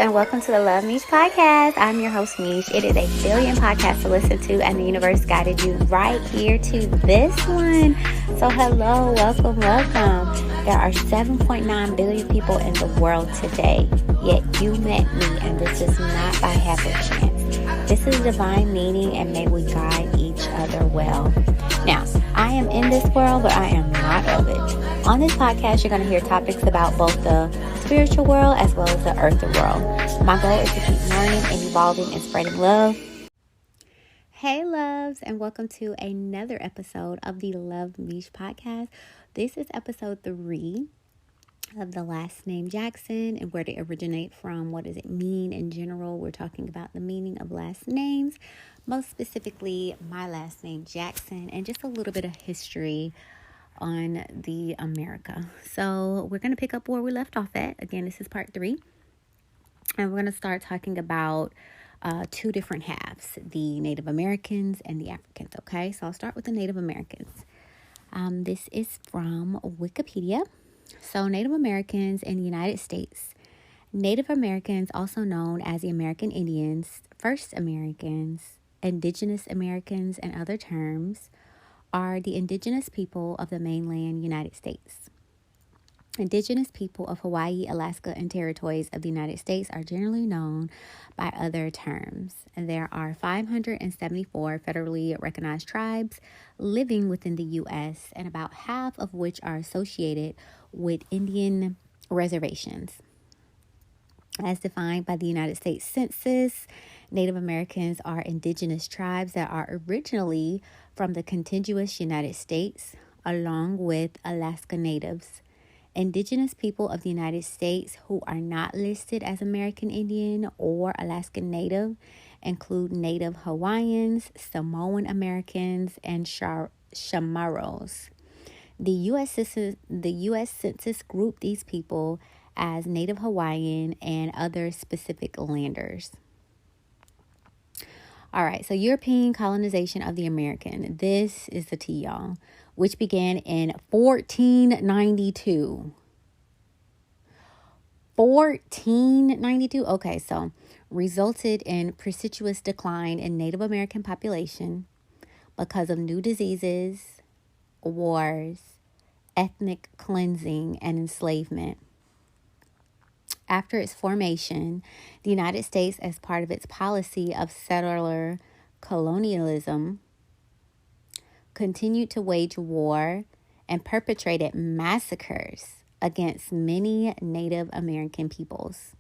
and welcome to the Love MEESH Podcast. I'm your host, Meesh. It is a billion podcasts to listen to, and the universe guided you right here to this one. So hello, welcome. There are 7.9 billion people in the world today, yet you met me, and this is not by happenstance. This is divine meaning, and may we guide each other well. Now, I am in this world, but I am not of it. On this podcast, you're going to hear topics about both the spiritual world as well as the earthly world. My goal is to keep learning and evolving and spreading love. Hey loves, and welcome to another episode of the Love MEESH Podcast. This is episode 3 of the last name Jackson and where they originate from. What does it mean in general? We're talking about the meaning of last names, most specifically my last name Jackson, and just a little bit of history on the America. So we're going to pick up where we left off at. Again, this is part 3. And we're going to start talking about two different halves, the Native Americans and the Africans. Okay, so I'll start with the Native Americans. This is from Wikipedia. So Native Americans in the United States. Native Americans, also known as the American Indians, First Americans, Indigenous Americans, and other terms, are the indigenous people of the mainland United States. Indigenous people of Hawaii, Alaska, and territories of the United States are generally known by other terms. And there are 574 federally recognized tribes living within the U.S., and about half of which are associated with Indian reservations. As defined by the United States Census, Native Americans are indigenous tribes that are originally from the contiguous United States, along with Alaska Natives. Indigenous people of the United States who are not listed as American Indian or Alaskan Native include Native Hawaiians, Samoan Americans, and Chamorros. The U.S. Census grouped these people as Native Hawaiian and other specific landers. All right, so European colonization of the American. This is the tea, y'all, which began in 1492. 1492? Okay, so resulted in precipitous decline in Native American population because of new diseases, wars, ethnic cleansing, and enslavement. After its formation, the United States, as part of its policy of settler colonialism, continued to wage war and perpetrated massacres against many Native American peoples,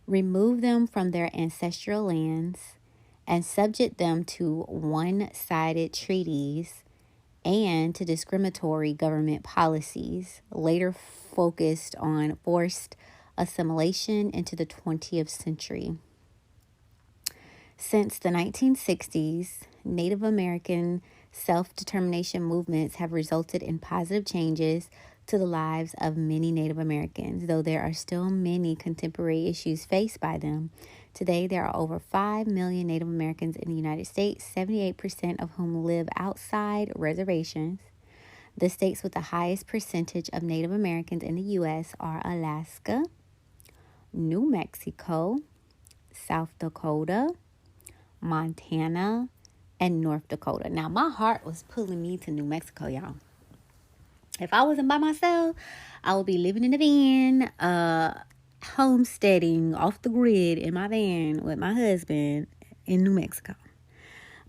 removed them from their ancestral lands, and subject them to one-sided treaties and to discriminatory government policies, later focused on forced assimilation into the 20th century. Since the 1960s, Native American self-determination movements have resulted in positive changes to the lives of many Native Americans, though there are still many contemporary issues faced by them. Today, there are over 5 million Native Americans in the United States, 78% of whom live outside reservations. The states with the highest percentage of Native Americans in the U.S. are Alaska, New Mexico, South Dakota, Montana, and North Dakota. Now, my heart was pulling me to New Mexico, y'all. If I wasn't by myself, I would be living in a van, homesteading off the grid in my van with my husband in New Mexico.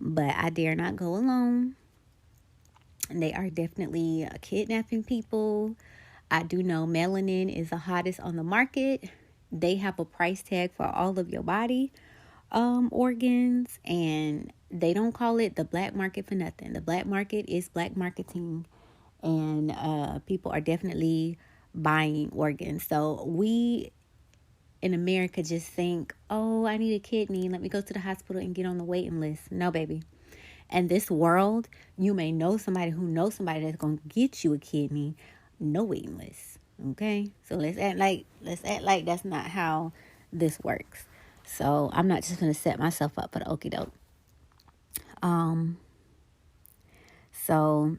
But I dare not go alone. They are definitely kidnapping people. I do know melanin is the hottest on the market. They have a price tag for all of your body organs, and they don't call it the black market for nothing. The black market is black marketing, and people are definitely buying organs. So we in America just think, oh, I need a kidney. Let me go to the hospital and get on the waiting list. No, baby. In this world, you may know somebody who knows somebody that's going to get you a kidney. No waiting list. Okay? So let's act like that's not how this works. So I'm not just going to set myself up for the okie doke. So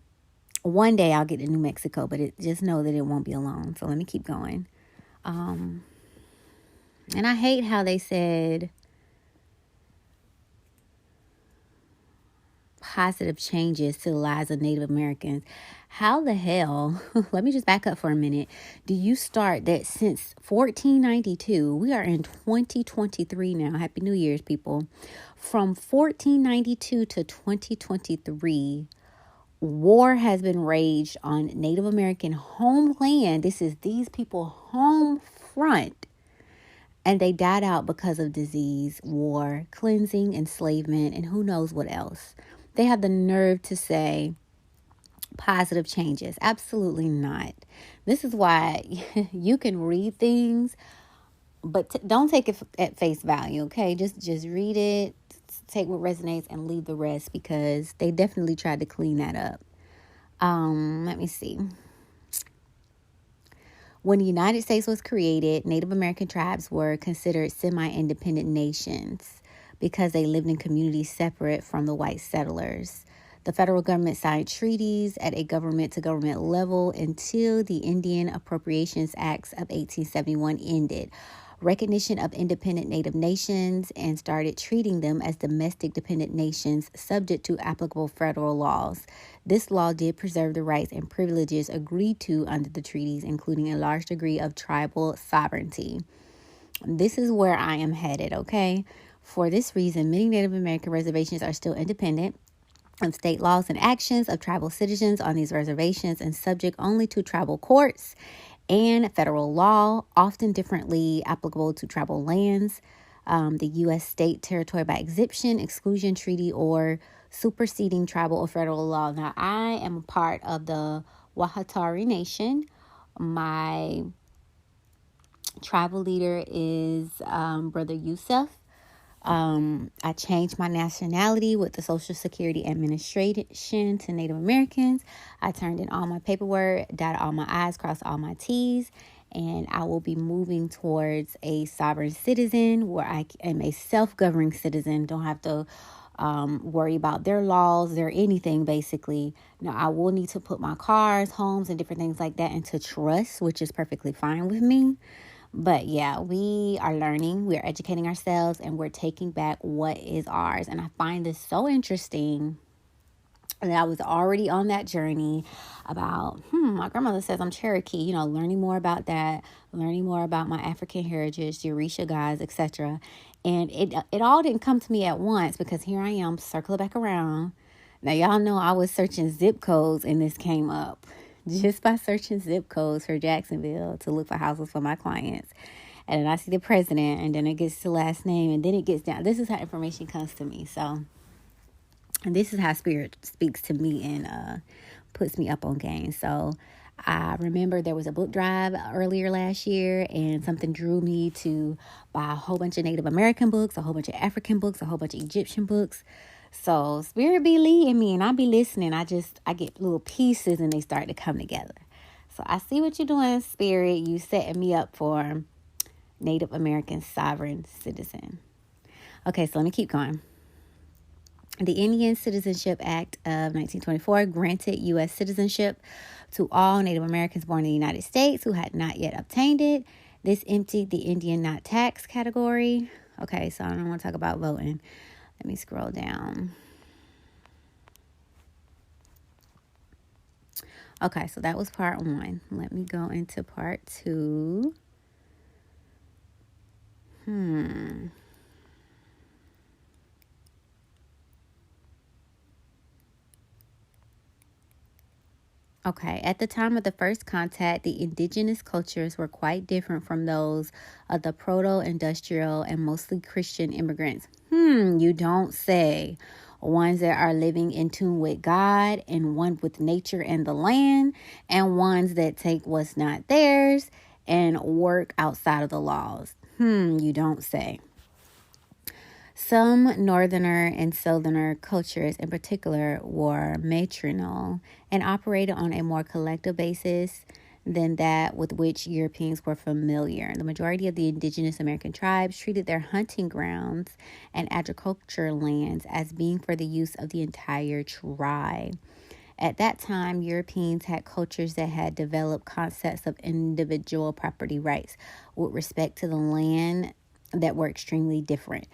one day I'll get to New Mexico, but just know that it won't be alone. So let me keep going. And And I hate how they said positive changes to the lives of Native Americans. How the hell, let me just back up for a minute. Do you start that since 1492, we are in 2023 now. Happy New Year's, people. From 1492 to 2023, war has been waged on Native American homeland. This is these people's home front. And they died out because of disease, war, cleansing, enslavement, and who knows what else. They have the nerve to say positive changes. Absolutely not. This is why you can read things, but don't take it at face value, okay? Just read it, take what resonates, and leave the rest, because they definitely tried to clean that up. Let me see. When the United States was created, Native American tribes were considered semi-independent nations because they lived in communities separate from the white settlers. The federal government signed treaties at a government-to-government level until the Indian Appropriations Acts of 1871 ended. Recognition of independent Native nations and started treating them as domestic dependent nations subject to applicable federal laws. This law did preserve the rights and privileges agreed to under the treaties, including a large degree of tribal sovereignty. This is where I am headed, okay? For this reason, many Native American reservations are still independent of state laws and actions of tribal citizens on these reservations and subject only to tribal courts and federal law, often differently applicable to tribal lands, the U.S. state territory by exemption, exclusion treaty, or superseding tribal or federal law. Now, I am a part of the Muahhh Nation. My tribal leader is Brother Yusuf. I changed my nationality with the Social Security Administration to Native Americans. I turned in all my paperwork, dotted all my I's, crossed all my T's, and I will be moving towards a sovereign citizen where I am a self-governing citizen. Don't have to worry about their laws, their anything, basically. Now, I will need to put my cars, homes, and different things like that into trust, which is perfectly fine with me. But yeah, we are learning, we're educating ourselves, and we're taking back what is ours. And I find this so interesting that I was already on that journey about, my grandmother says I'm Cherokee, learning more about that, learning more about my African heritage, the Orisha gods, etc. And it all didn't come to me at once, because here I am circling back around. Now, y'all know I was searching zip codes and this came up. Just by searching zip codes for Jacksonville to look for houses for my clients. And then I see the president, and then it gets to last name, and then it gets down. This is how information comes to me. So, and this is how spirit speaks to me and puts me up on game. So, I remember there was a book drive earlier last year, and something drew me to buy a whole bunch of Native American books, a whole bunch of African books, a whole bunch of Egyptian books. So spirit be leading me, and I be listening. I get little pieces, and they start to come together. So I see what you're doing, spirit. You setting me up for Native American sovereign citizen. Okay, so let me keep going. The Indian Citizenship Act of 1924 granted U.S. citizenship to all Native Americans born in the United States who had not yet obtained it. This emptied the Indian not taxed category. Okay, so I don't want to talk about voting. Let me scroll down. Okay, so that was part 1. Let me go into part 2. Okay, at the time of the first contact, the indigenous cultures were quite different from those of the proto-industrial and mostly Christian immigrants. You don't say. Ones that are living in tune with God, and one with nature and the land, and ones that take what's not theirs and work outside of the laws. You don't say. Some northerner and southerner cultures in particular were matrinal and operated on a more collective basis than that with which Europeans were familiar. The majority of the indigenous American tribes treated their hunting grounds and agricultural lands as being for the use of the entire tribe. At that time, Europeans had cultures that had developed concepts of individual property rights with respect to the land that were extremely different.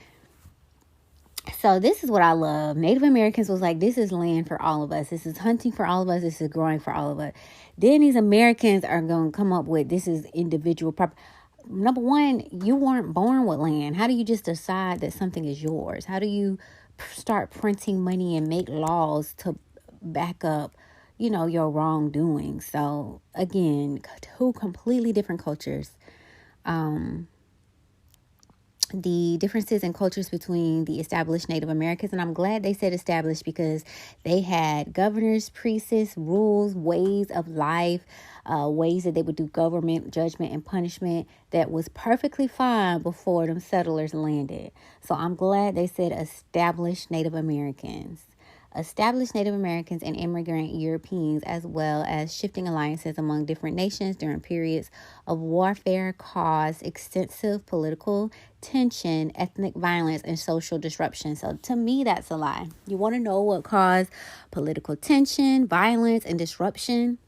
So this is what I love. Native Americans was like, this is land for all of us. This is hunting for all of us. This is growing for all of us. Then these Americans are going to come up with, this is individual property. Number one, you weren't born with land. How do you just decide that something is yours? How do you start printing money and make laws to back up, your wrongdoing? So again, two completely different cultures. The differences in cultures between the established Native Americans. And I'm glad they said established, because they had governors, priests, rules, ways of life, ways that they would do government, judgment, and punishment that was perfectly fine before them settlers landed. So I'm glad they said established Native Americans. Established Native Americans and immigrant Europeans, as well as shifting alliances among different nations during periods of warfare, caused extensive political tension, ethnic violence, and social disruption. So to me, that's a lie. You want to know what caused political tension, violence, and disruption?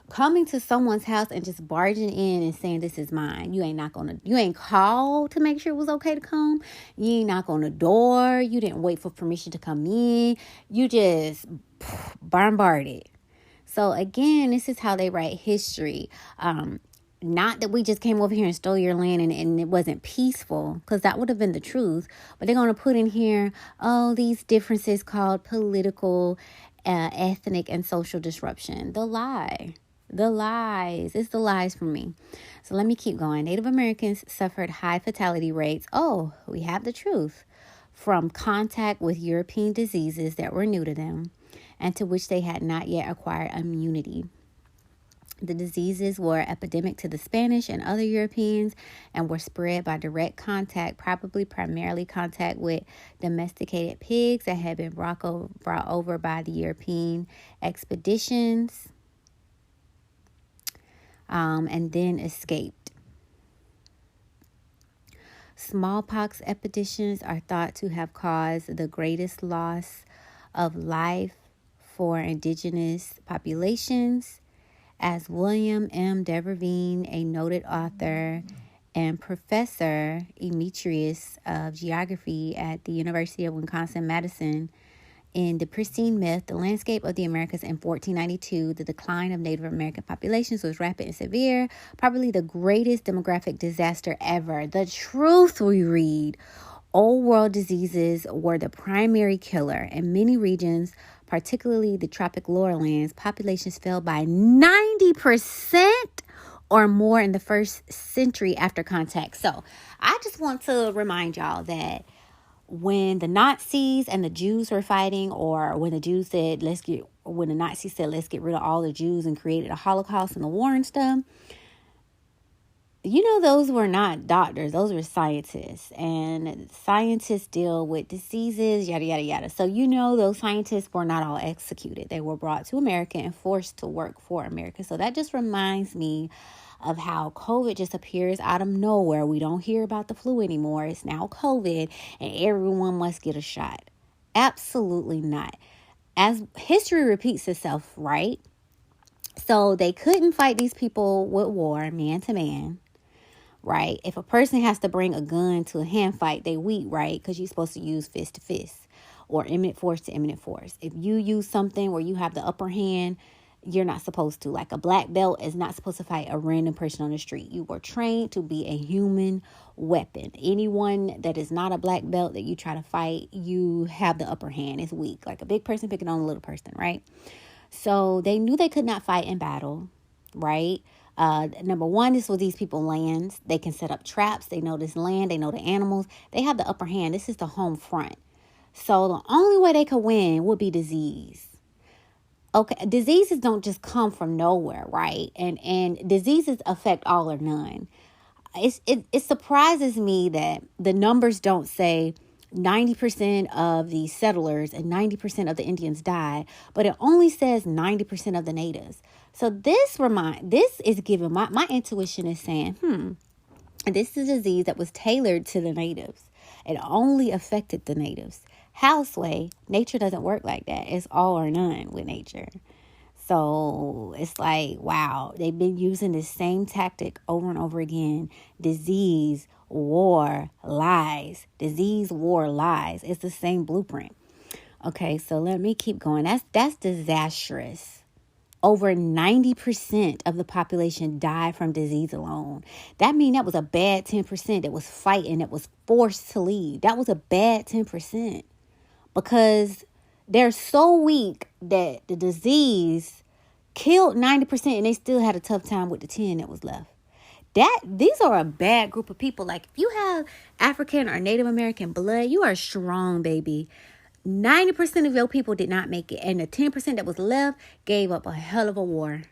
Coming to someone's house and just barging in and saying, this is mine. You ain't called to make sure it was okay to come. You ain't knock on the door. You didn't wait for permission to come in. You just bombarded. So again, this is how they write history. Not that we just came over here and stole your land and it wasn't peaceful, because that would have been the truth. But they're going to put in here, these differences called political, ethnic, and social disruption. The lie. The lies. It's the lies for me. So let me keep going. Native Americans suffered high fatality rates. Oh, we have the truth. From contact with European diseases that were new to them and to which they had not yet acquired immunity. The diseases were epidemic to the Spanish and other Europeans and were spread by direct contact, probably primarily contact with domesticated pigs that had been brought over by the European expeditions. And then escaped. Smallpox epidemics are thought to have caused the greatest loss of life for indigenous populations, as William M. Deverveen, a noted author and professor emeritus of geography at the University of Wisconsin-Madison, in The Pristine Myth, The Landscape of the Americas in 1492, the decline of Native American populations was rapid and severe, probably the greatest demographic disaster ever. The truth, we read, old world diseases were the primary killer. In many regions, particularly the tropic lowlands, populations fell by 90% or more in the first century after contact. So I just want to remind y'all that when the Nazis and the Jews were fighting, or when the Nazis said, let's get rid of all the Jews and created a Holocaust and the war and stuff, those were not doctors. Those were scientists, and scientists deal with diseases, yada, yada, yada. So, those scientists were not all executed. They were brought to America and forced to work for America. So that just reminds me of how COVID just appears out of nowhere. We don't hear about the flu anymore. It's now COVID and everyone must get a shot. Absolutely not. As history repeats itself, right? So they couldn't fight these people with war, man to man, right? If a person has to bring a gun to a hand fight, they weak, right? Because you're supposed to use fist to fist or imminent force to imminent force. If you use something where you have the upper hand, you're not supposed to. Like a black belt is not supposed to fight a random person on the street. You were trained to be a human weapon. Anyone that is not a black belt that you try to fight, you have the upper hand. It's weak. Like a big person picking on a little person, right? So they knew they could not fight in battle, right? Number one, this was these people lands. They can set up traps. They know this land. They know the animals. They have the upper hand. This is the home front. So the only way they could win would be disease. Okay, diseases don't just come from nowhere, right? And diseases affect all or none. It surprises me that the numbers don't say 90% of the settlers and 90% of the Indians died, but it only says 90% of the natives. So this is giving my intuition is saying, this is a disease that was tailored to the natives. It only affected the natives. Houseway, nature doesn't work like that. It's all or none with nature. So it's like, wow, they've been using this same tactic over and over again. Disease, war, lies. Disease, war, lies. It's the same blueprint. Okay, so let me keep going. That's disastrous. Over 90% of the population died from disease alone. That means that was a bad 10% that was fighting, that was forced to leave. That was a bad 10%. Because they're so weak that the disease killed 90% and they still had a tough time with the 10 that was left. These are a bad group of people. Like, if you have African or Native American blood, you are strong, baby. 90% of your people did not make it. And the 10% that was left gave up a hell of a war.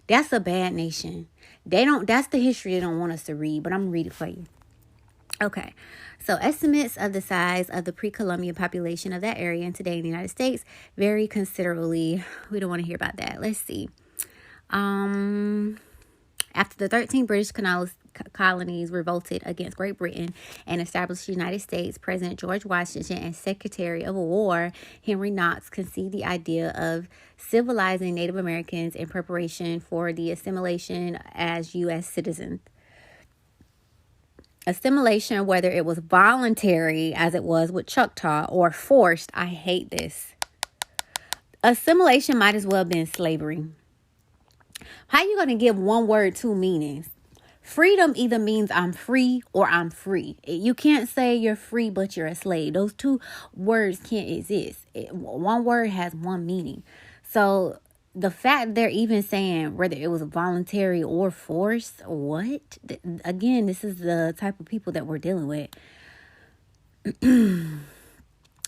That's a bad nation. That's the history they don't want us to read, but I'm going to read it for you. Okay, so estimates of the size of the pre-Columbian population of that area and today in the United States vary considerably. We don't want to hear about that. Let's see. After the 13 British colonies revolted against Great Britain and established the United States, President George Washington and Secretary of War Henry Knox conceived the idea of civilizing Native Americans in preparation for the assimilation as U.S. citizens. Assimilation, whether it was voluntary, as it was with Choctaw, or forced, I hate this. Assimilation might as well have been slavery. How you going to give one word two meanings? Freedom either means I'm free or I'm free. You can't say you're free, but you're a slave. Those two words can't exist. One word has one meaning. So the fact they're even saying whether it was voluntary or forced, what? Again, this is the type of people that we're dealing with.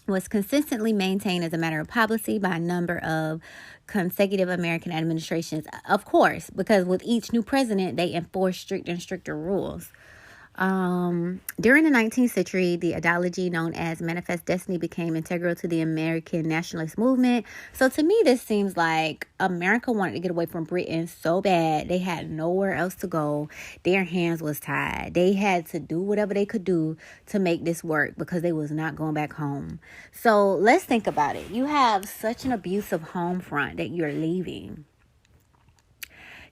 Was consistently maintained as a matter of policy by a number of consecutive American administrations. Of course, because with each new president, they enforce stricter and stricter rules. During the 19th century, the ideology known as Manifest Destiny became integral to the American nationalist movement. So to me, this seems like America wanted to get away from Britain so bad. They had nowhere else to go. Their hands was tied. They had to do whatever they could do to make this work because they was not going back home. So let's think about it. You have such an abusive home front that you're leaving.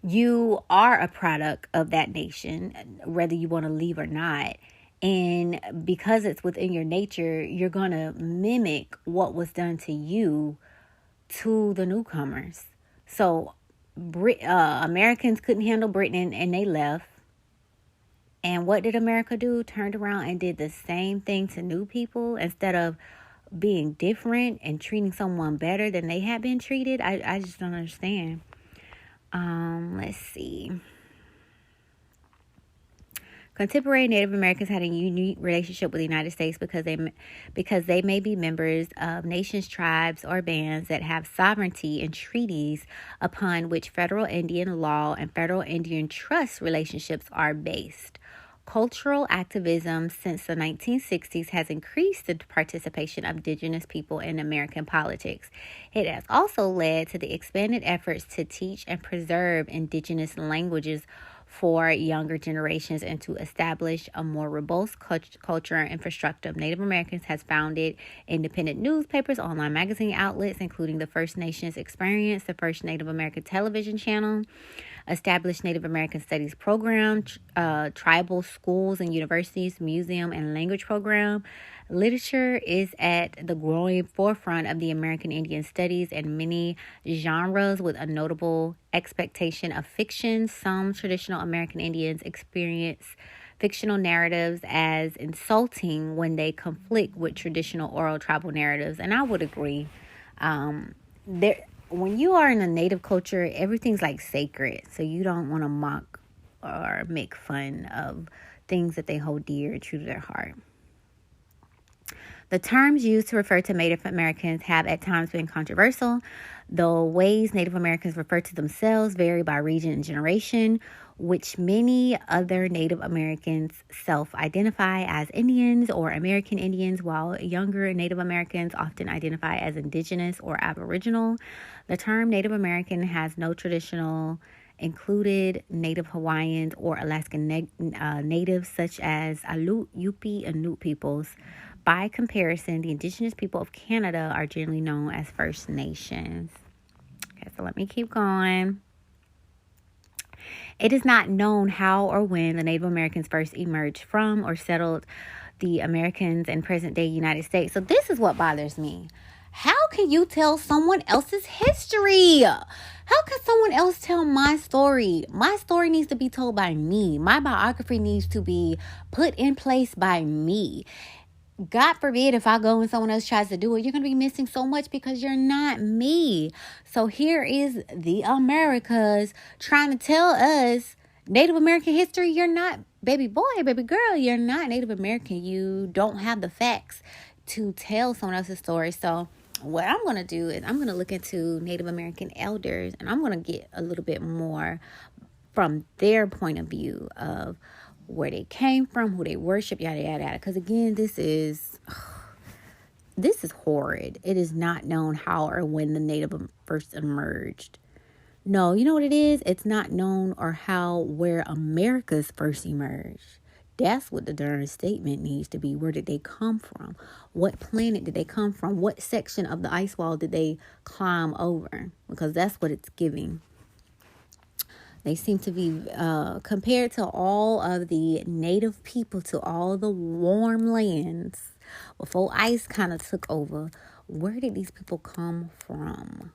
You are a product of that nation, whether you want to leave or not. And because it's within your nature, you're going to mimic what was done to you to the newcomers. So Americans couldn't handle Britain and they left. And what did America do? Turned around and did the same thing to new people instead of being different and treating someone better than they had been treated. I just don't understand. Let's see. Contemporary Native Americans had a unique relationship with the United States because they may be members of nations, tribes, or bands that have sovereignty and treaties upon which federal Indian law and federal Indian trust relationships are based. Cultural activism since the 1960s has increased the participation of indigenous people in American politics. It has also led to the expanded efforts to teach and preserve indigenous languages for younger generations and to establish a more robust culture and infrastructure. Native Americans has founded independent newspapers, online magazine outlets, including the First Nations Experience, the First Native American Television Channel, established Native American Studies program, tribal schools and universities, museum and language program. Literature is at the growing forefront of the American Indian studies in many genres, with a notable expectation of fiction. Some traditional American Indians experience fictional narratives as insulting when they conflict with traditional oral tribal narratives, and I would agree. When you are in a native culture, everything's like sacred, so you don't want to mock or make fun of things that they hold dear and true to their heart. The terms used to refer to Native Americans have at times been controversial. The ways Native Americans refer to themselves vary by region and generation, which many other Native Americans self-identify as Indians or American Indians, while younger Native Americans often identify as Indigenous or Aboriginal. The term Native American has no traditional included Native Hawaiians or Alaskan natives such as Aleut, Yupi, and Nute peoples. By comparison, the Indigenous people of Canada are generally known as First Nations. Okay, so let me keep going. It is not known how or when the Native Americans first emerged from or settled the Americans and present-day United States. So this is what bothers me. How can you tell someone else's history? How can someone else tell my story? My story needs to be told by me. My biography needs to be put in place by me. God forbid if I go and someone else tries to do it, you're going to be missing so much because you're not me. So here is the Americas trying to tell us Native American history. You're not, baby boy, baby girl, you're not Native American. You don't have the facts to tell someone else's story. So what I'm going to do is I'm going to look into Native American elders, and I'm going to get a little bit more from their point of view of where they came from, who they worship, yada, yada, yada. Because again, this is horrid. It is not known how or when the Native first emerged. No, you know what it is? It's not known or how where Americas first emerged. That's what the darn statement needs to be. Where did they come from? What planet did they come from? What section of the ice wall did they climb over? Because that's what it's giving. They seem to be, compared to all of the native people, to all the warm lands before ice kind of took over. Where did these people come from?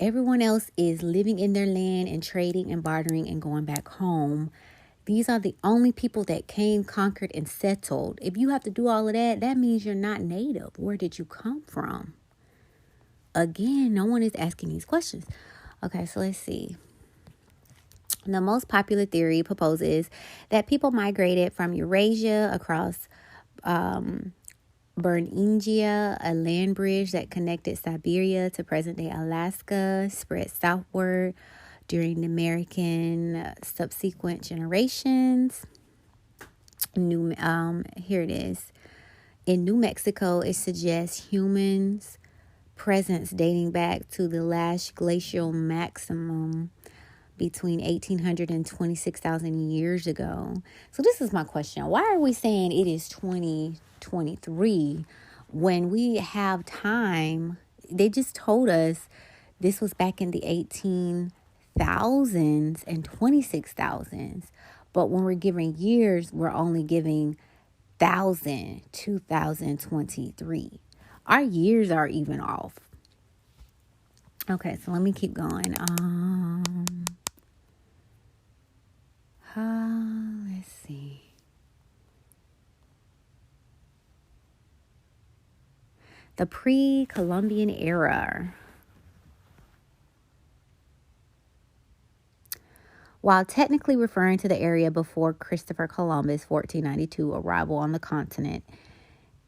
Everyone else is living in their land and trading and bartering and going back home. These are the only people that came, conquered, and settled. If you have to do all of that, that means you're not native. Where did you come from? Again, no one is asking these questions. Okay, so let's see. The most popular theory proposes that people migrated from Eurasia across Beringia, a land bridge that connected Siberia to present-day Alaska, spread southward during the American subsequent generations. Here it is. In New Mexico, it suggests humans' presence dating back to the last glacial maximum between 1,800 and 26,000 years ago. So this is my question. Why are we saying it is 2023 when we have time? They just told us this was back in the 18,000s and 26,000s. But when we're giving years, we're only giving 2023. Our years are even off. Okay, so let me keep going. Let's see. The pre-Columbian era. While technically referring to the area before Christopher Columbus' 1492 arrival on the continent,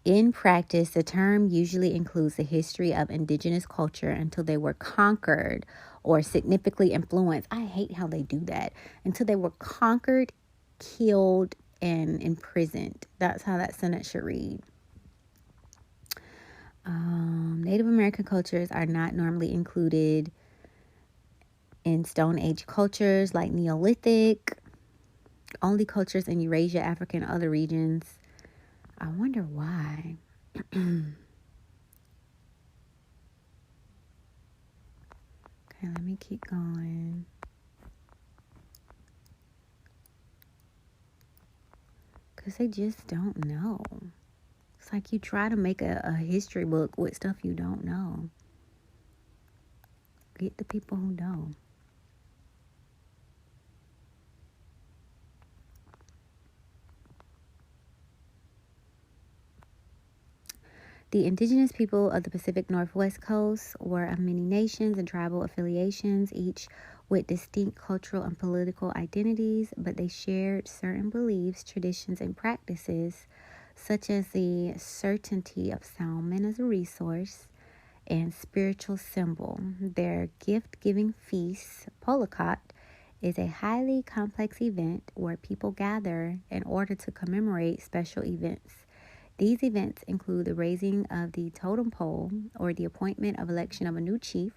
in practice, the term usually includes the history of indigenous culture until they were conquered or significantly influenced. I hate how they do that. Until they were conquered, killed, and imprisoned. That's how that sentence should read. Native American cultures are not normally included in Stone Age cultures like Neolithic. Only cultures in Eurasia, Africa, and other regions. I wonder why. Okay, let me keep going. Because they just don't know. It's like you try to make a history book with stuff you don't know. Get the people who know. The indigenous people of the Pacific Northwest coast were of many nations and tribal affiliations, each with distinct cultural and political identities, but they shared certain beliefs, traditions, and practices, such as the certainty of salmon as a resource and spiritual symbol. Their gift-giving feast, Polacot, is a highly complex event where people gather in order to commemorate special events. These events include the raising of the totem pole or the appointment of election of a new chief.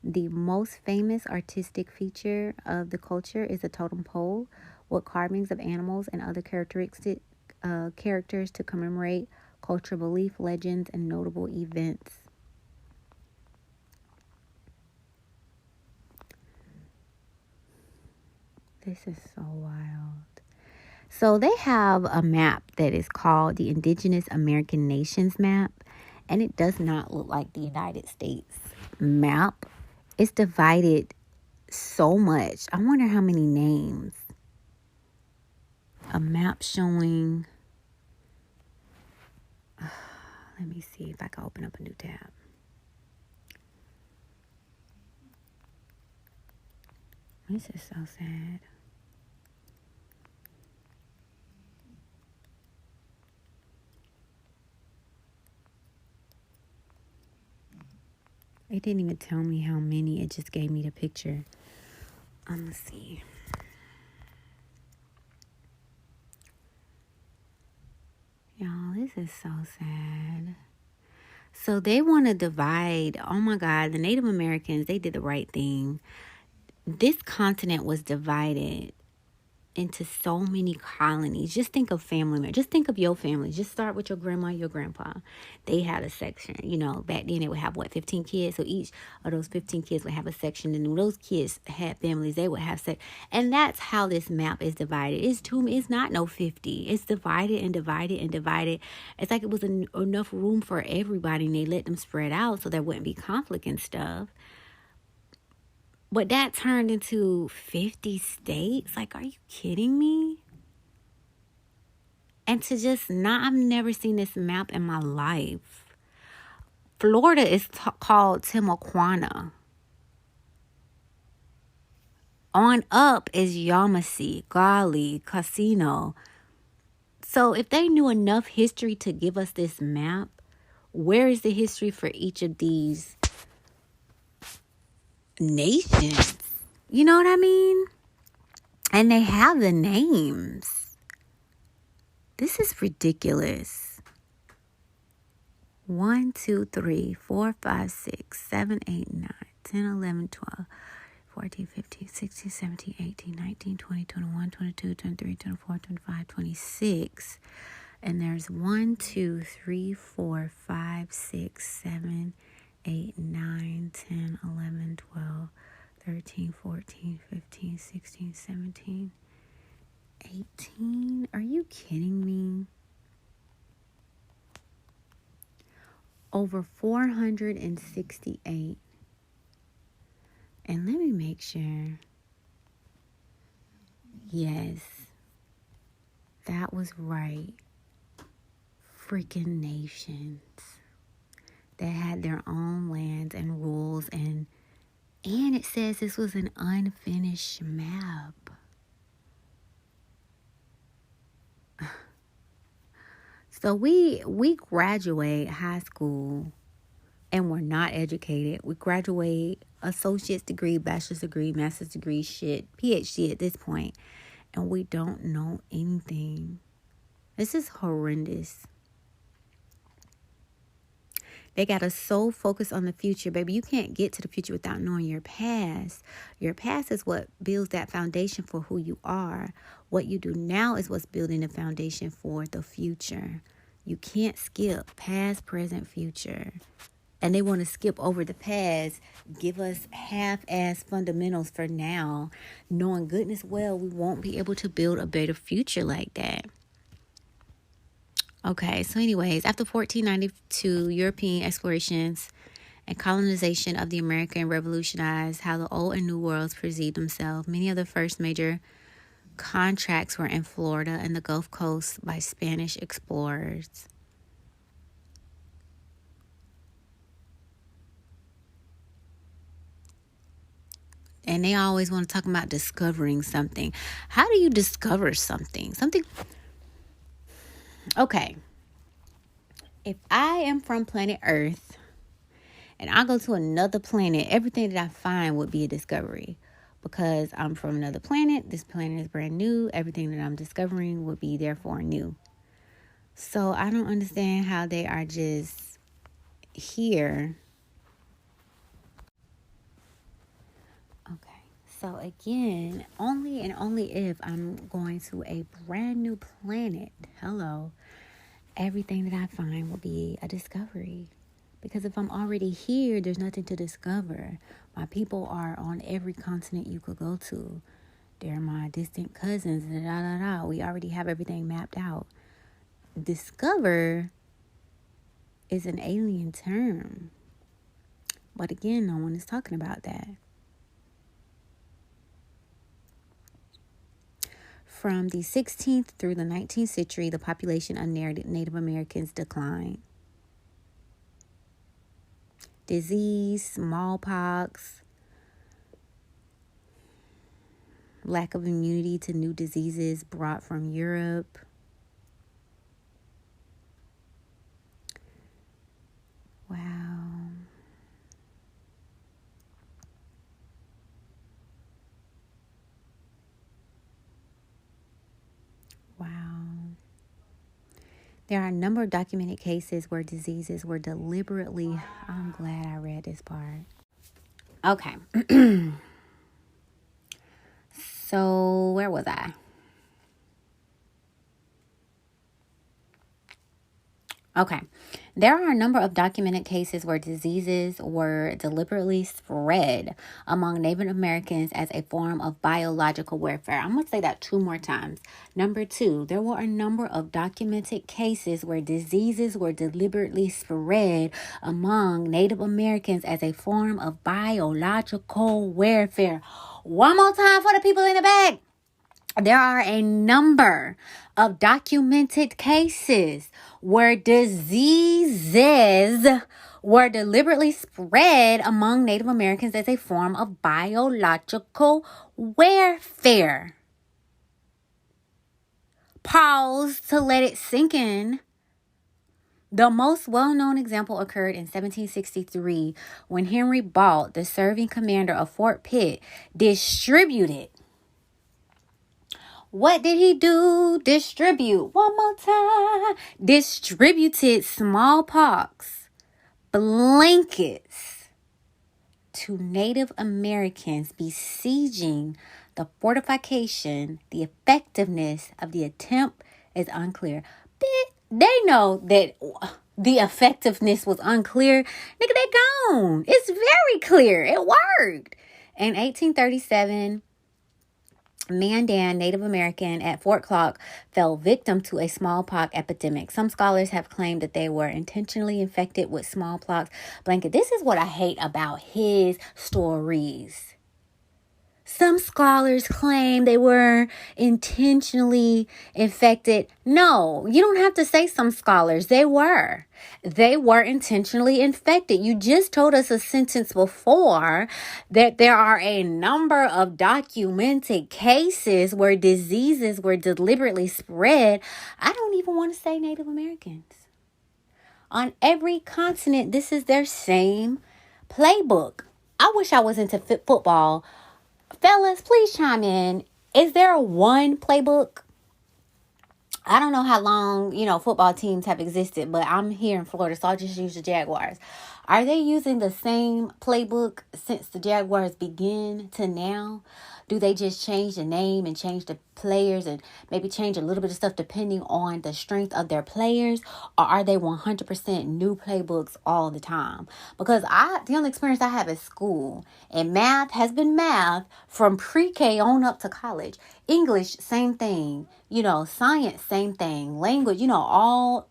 The most famous artistic feature of the culture is the totem pole, with carvings of animals and other characters to commemorate cultural belief, legends, and notable events. This is so wild. So they have a map that is called the Indigenous American Nations map, and it does not look like the United States map. It's divided so much. I wonder how many names. A map showing. Let me see if I can open up a new tab. This is so sad. It didn't even tell me how many. It just gave me the picture. Let's see. Y'all, this is so sad. So they want to divide. Oh my God, the Native Americans, they did the right thing. This continent was divided into so many colonies. Just think of family members. Just think of your family. Just start with your grandma, your grandpa. They had a section. You know, back then they would have, 15 kids? So each of those 15 kids would have a section. And when those kids had families, they would have sex. And that's how this map is divided. It's not no 50. It's divided and divided and divided. It's like it was enough room for everybody, and they let them spread out so there wouldn't be conflict and stuff. But that turned into 50 states? Like, are you kidding me? And to just I've never seen this map in my life. Florida is called Timuquana. On up is Yamasee, Gali, Casino. So if they knew enough history to give us this map, where is the history for each of these nations? You know what I mean? And they have the names. This is ridiculous. 1, 2, 3, 4, 5, 6, 7, 8, 9, 10, 11, 12, 14, 15, 16, 17, 18, 19, 20, 21, 22, 23, 24, 25, 26. And there's 1, 2, 3, 4, 5, 6, 7, 8, 9, 10, 11, 12, 13, 14, 15, 16, 17, 18. Are you kidding me? Over 468. And let me make sure. Yes, that was right. Freaking nations that had their own lands and rules, and it says this was an unfinished map. So we graduate high school and we're not educated. We graduate associate's degree, bachelor's degree, master's degree, PhD at this point, and we don't know anything. This is horrendous. They got us so focused on the future, baby. You can't get to the future without knowing your past. Your past is what builds that foundation for who you are. What you do now is what's building the foundation for the future. You can't skip past, present, future. And they want to skip over the past, give us half-ass fundamentals for now, knowing goodness well we won't be able to build a better future like that. Okay, so anyways, after 1492, European explorations and colonization of the American revolutionized how the old and new worlds perceived themselves. Many of the first major contracts were in Florida and the Gulf Coast by Spanish explorers. And they always want to talk about discovering something. How do you discover something? Okay, if I am from planet Earth and I go to another planet, everything that I find would be a discovery. Because I'm from another planet, this planet is brand new, everything that I'm discovering would be therefore new. So I don't understand how they are just here. Okay, so again, only and only if I'm going to a brand new planet, everything that I find will be a discovery. Because if I'm already here, there's nothing to discover. My people are on every continent you could go to. They're my distant cousins. We already have everything mapped out. Discover is an alien term. But again, no one is talking about that. From the 16th through the 19th century, the population of Native Americans declined. Disease, smallpox, lack of immunity to new diseases brought from Europe. Wow. Wow. There are a number of documented cases where diseases were deliberately... I'm glad I read this part. Okay. So, where was I? Okay. There are a number of documented cases where diseases were deliberately spread among Native Americans as a form of biological warfare. I'm going to say that 2 more times. Number 2, there were a number of documented cases where diseases were deliberately spread among Native Americans as a form of biological warfare. One more time for the people in the back. There are a number of documented cases where diseases were deliberately spread among Native Americans as a form of biological warfare. Pause to let it sink in. The most well-known example occurred in 1763 when Henry Balt, the serving commander of Fort Pitt, distributed... What did he do? Distribute. One more time. Distributed smallpox blankets to Native Americans besieging the fortification. The effectiveness of the attempt is unclear. They know that the effectiveness was unclear. Nigga, they gone. It's very clear. It worked. In 1837... Mandan, Native American at Fort Clark, fell victim to a smallpox epidemic. Some scholars have claimed that they were intentionally infected with smallpox blanket. This is what I hate about his stories. Some scholars claim they were intentionally infected. No, you don't have to say some scholars. They were. They were intentionally infected. You just told us a sentence before that there are a number of documented cases where diseases were deliberately spread. I don't even want to say Native Americans. On every continent, this is their same playbook. I wish I was into football. Fellas, please chime in. Is there one playbook? I don't know how long, football teams have existed, but I'm here in Florida, so I'll just use the Jaguars. Are they using the same playbook since the Jaguars began to now? Do they just change the name and change the players and maybe change a little bit of stuff depending on the strength of their players? Or are they 100% new playbooks all the time? Because the only experience I have is school. And math has been math from pre-K on up to college. English, same thing. Science, same thing. Language, all,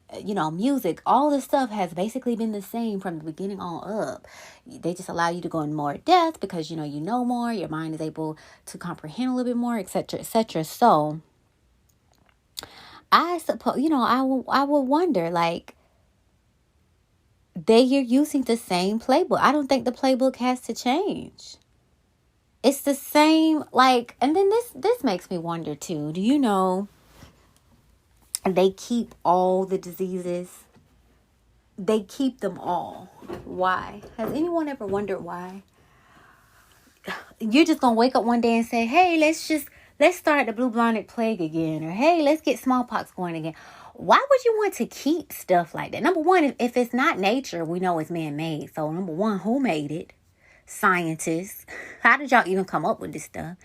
music, all this stuff has basically been the same from the beginning on up. They just allow you to go in more depth because, you know more. Your mind is able to comprehend a little bit more, etc., etc. So, I suppose, I would wonder, you're using the same playbook. I don't think the playbook has to change. It's the same, and then this makes me wonder too. Do you know they keep all the diseases? They keep them all. Why? Has anyone ever wondered why? You're just going to wake up one day and say, hey, let's start the bubonic plague again. Or, hey, let's get smallpox going again. Why would you want to keep stuff like that? Number one, if it's not nature, we know it's man-made. So, number one, who made it? Scientists. How did y'all even come up with this stuff?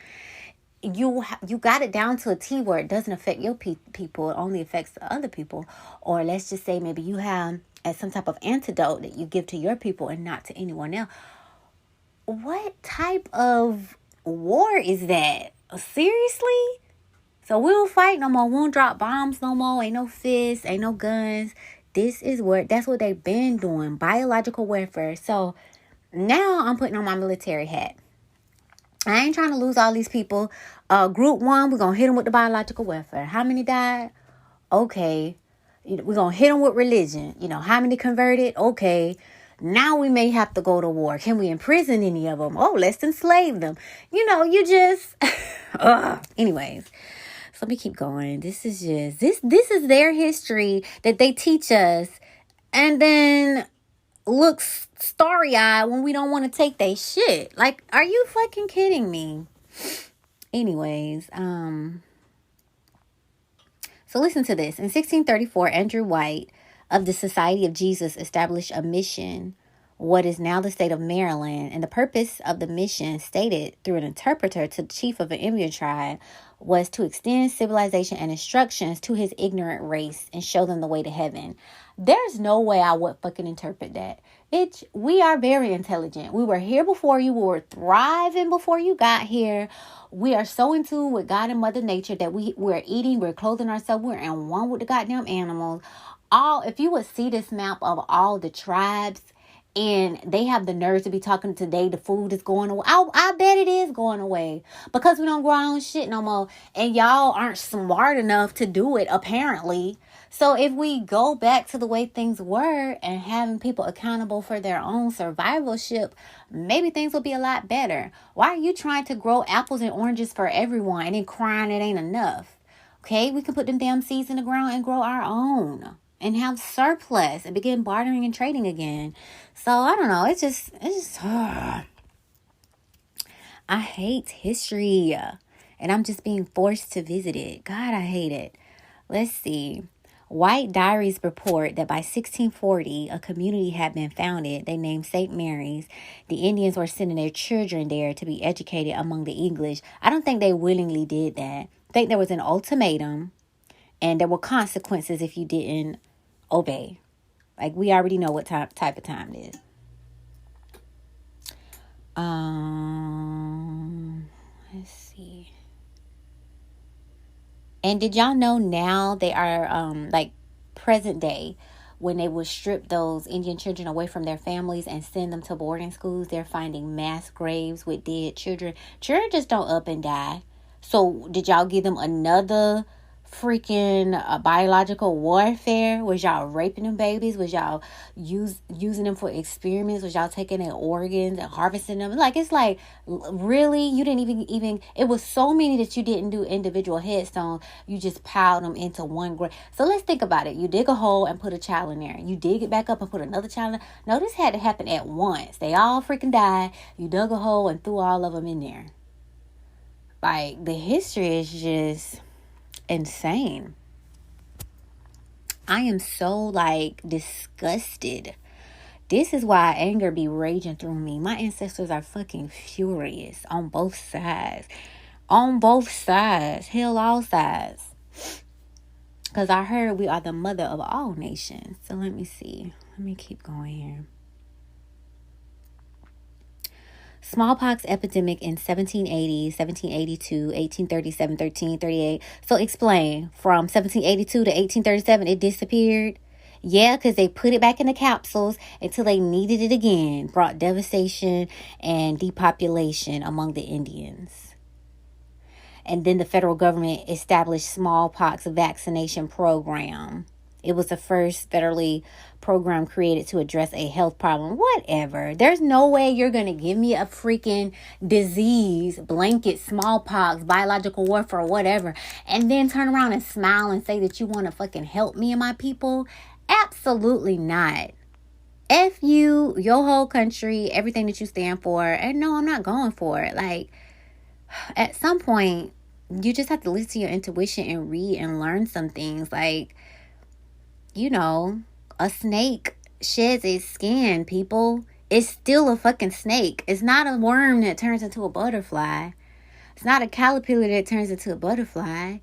You got it down to a T where it doesn't affect your people. It only affects the other people. Or let's just say maybe you have as some type of antidote that you give to your people and not to anyone else. What type of war is that? Seriously? So we don't fight no more. We don't drop bombs no more. Ain't no fists. Ain't no guns. That's what they've been doing. Biological warfare. So now I'm putting on my military hat. I ain't trying to lose all these people. Group 1, we're going to hit them with the biological warfare. How many died? Okay. We're going to hit them with religion. How many converted? Okay. Now we may have to go to war. Can we imprison any of them? Oh, let's enslave them. You just... Anyways. So let me keep going. This is is their history that they teach us. And then look starry-eyed when we don't want to take their shit. Like, are you fucking kidding me? Anyways, so listen to this. In 1634, Andrew White of the Society of Jesus established a mission, what is now the state of Maryland, and the purpose of the mission, stated through an interpreter to the chief of an Indian tribe, was to extend civilization and instructions to his ignorant race and show them the way to heaven. There's no way I would fucking interpret that. We are very intelligent. We were here before you. We were thriving before you got here. We are so in tune with God and Mother Nature that we're eating, we're clothing ourselves, we're in one with the goddamn animals. If you would see this map of all the tribes, and they have the nerve to be talking today, the food is going away. I bet it is going away because we don't grow our own shit no more. And y'all aren't smart enough to do it, apparently. So if we go back to the way things were and having people accountable for their own survivalship, maybe things will be a lot better. Why are you trying to grow apples and oranges for everyone and then crying it ain't enough? Okay, we can put them damn seeds in the ground and grow our own and have surplus and begin bartering and trading again. So I don't know. It's just I hate history, and I'm just being forced to visit it. God, I hate it. Let's see. White diaries report that by 1640, a community had been founded. They named St. Mary's. The Indians were sending their children there to be educated among the English. I don't think they willingly did that. I think there was an ultimatum, and there were consequences if you didn't obey. Like, we already know what type of time it is. Let's see. And did y'all know now they are like present day, when they would strip those Indian children away from their families and send them to boarding schools, they're finding mass graves with dead children. Children just don't up and die. So did y'all give them another freaking biological warfare? Was y'all raping them babies? Was y'all using them for experiments? Was y'all taking their organs and harvesting them? Like, it's like, really? You didn't even it was so many that you didn't do individual headstones. You just piled them into one grave. So let's think about it. You dig a hole and put a child in there. You dig it back up and put another child in there. No, this had to happen at once. They all freaking died. You dug a hole and threw all of them in there. Like, the history is just insane. I am so disgusted. This is why anger be raging through me. My ancestors are fucking furious on both sides. On both sides. Hell, all sides. Because I heard we are the mother of all nations. So let me see. Let me keep going here. Smallpox epidemic in 1780, 1782, 1837, 1338. So explain, from 1782 to 1837, it disappeared? Yeah, because they put it back in the capsules until they needed it again. Brought devastation and depopulation among the Indians. And then the federal government established smallpox vaccination program. It was the first federally program created to address a health problem. Whatever. There's no way you're going to give me a freaking disease, blanket, smallpox, biological warfare, whatever, and then turn around and smile and say that you want to fucking help me and my people. Absolutely not. F you, your whole country, everything that you stand for. And no, I'm not going for it. Like, at some point, you just have to listen to your intuition and read and learn some things. Like, you know, a snake sheds its skin, people. It's still a fucking snake. It's not a worm that turns into a butterfly. It's not a caterpillar that turns into a butterfly.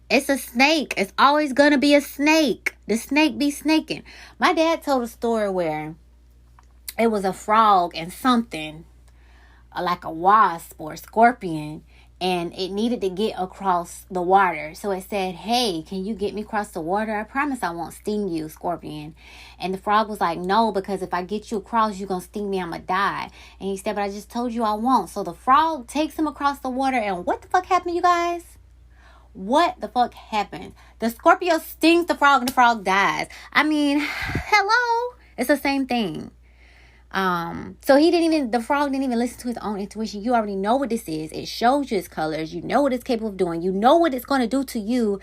It's a snake. It's always gonna be a snake. The snake be snaking. My dad told a story where it was a frog and something, like a wasp or a scorpion, and it needed to get across the water. So it said, hey, can you get me across the water? I promise I won't sting you, scorpion. And the frog was like, no, because if I get you across, you're going to sting me, I'm going to die. And he said, but I just told you I won't. So the frog takes him across the water. And what the fuck happened, you guys? What the fuck happened? The Scorpio stings the frog and the frog dies. I mean, hello? It's the same thing. So the frog didn't even listen to his own intuition. You already know what this is. It shows you its colors. You know what it's capable of doing. You know what it's going to do to you.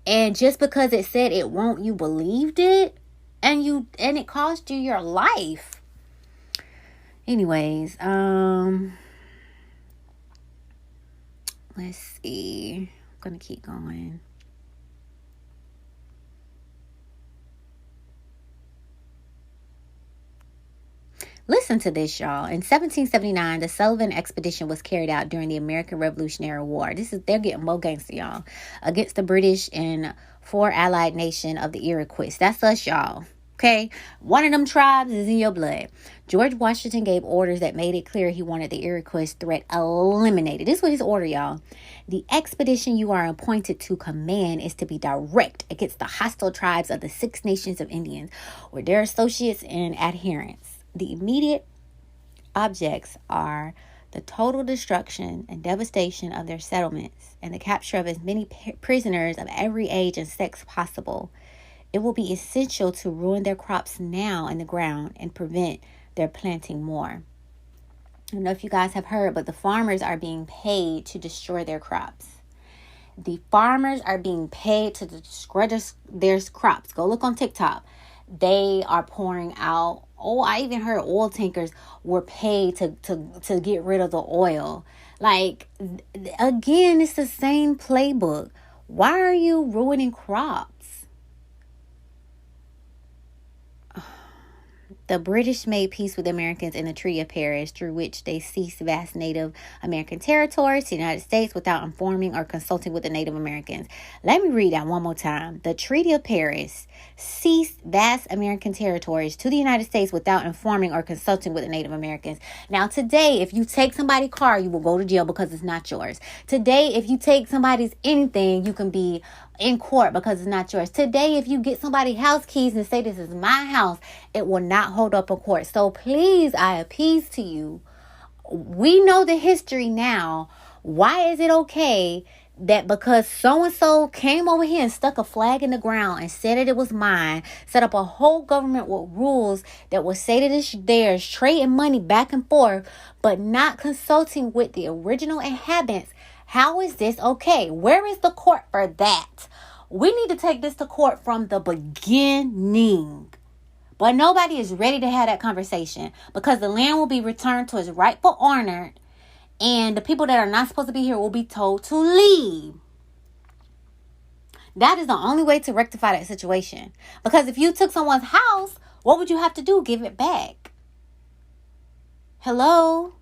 And just because it said it won't, you believed it. And it cost you your life. Anyways, let's see. I'm going to keep going. Listen to this, y'all. In 1779, the Sullivan expedition was carried out during the American Revolutionary War. They're getting more gangster, y'all. Against the British and four allied nation of the Iroquois. That's us, y'all. Okay? One of them tribes is in your blood. George Washington gave orders that made it clear he wanted the Iroquois threat eliminated. This was his order, y'all. The expedition you are appointed to command is to be direct against the hostile tribes of the Six Nations of Indians or their associates and adherents. The immediate objects are the total destruction and devastation of their settlements and the capture of as many prisoners of every age and sex possible. It will be essential to ruin their crops now in the ground and prevent their planting more. I don't know if you guys have heard, but the farmers are being paid to destroy their crops. The farmers are being paid to destroy their crops. Go look on TikTok. They are pouring out. Oh, I even heard oil tankers were paid to get rid of the oil. Like, again, it's the same playbook. Why are you ruining crops? The British made peace with the Americans in the Treaty of Paris, through which they ceased vast Native American territories to the United States without informing or consulting with the Native Americans. Let me read that one more time. The Treaty of Paris ceased vast American territories to the United States without informing or consulting with the Native Americans. Now, today, if you take somebody's car, you will go to jail because it's not yours. Today, if you take somebody's anything, you can be in court because it's not yours. Today, if you get somebody's house keys and say this is my house, it will not hold up in court. So please, I appease to you. We know the history now. Why is it okay that because so-and-so came over here and stuck a flag in the ground and said that it was mine, set up a whole government with rules that will say that it's theirs, trading money back and forth, but not consulting with the original inhabitants? How is this okay? Where is the court for that? We need to take this to court from the beginning. But nobody is ready to have that conversation because the land will be returned to its rightful owner and the people that are not supposed to be here will be told to leave. That is the only way to rectify that situation. Because if you took someone's house, what would you have to do? Give it back. Hello?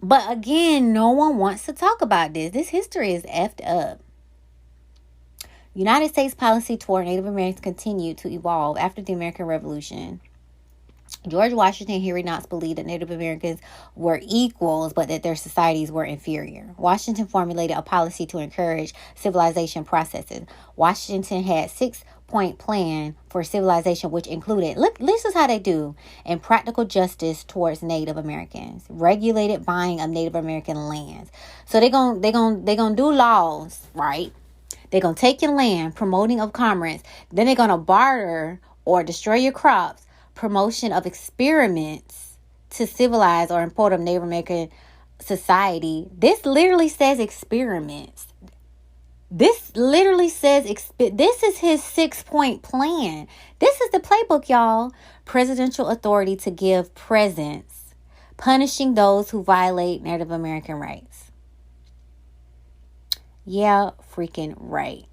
But again, no one wants to talk about this. This history is effed up. United States policy toward Native Americans continued to evolve after the American Revolution. George Washington and Henry Knox believed that Native Americans were equals, but that their societies were inferior. Washington formulated a policy to encourage civilization processes. Washington had 6-point plan for civilization, which included, look, this is how they do, and practical justice towards Native Americans, regulated buying of Native American lands. So they're gonna do laws, right? They're gonna take your land, promoting of commerce. Then they're gonna barter or destroy your crops, promotion of experiments to civilize or import of Native American society. This literally says experiments. This literally says, this is his 6-point plan. This is the playbook, y'all. Presidential authority to give presents, punishing those who violate Native American rights. Yeah, freaking right.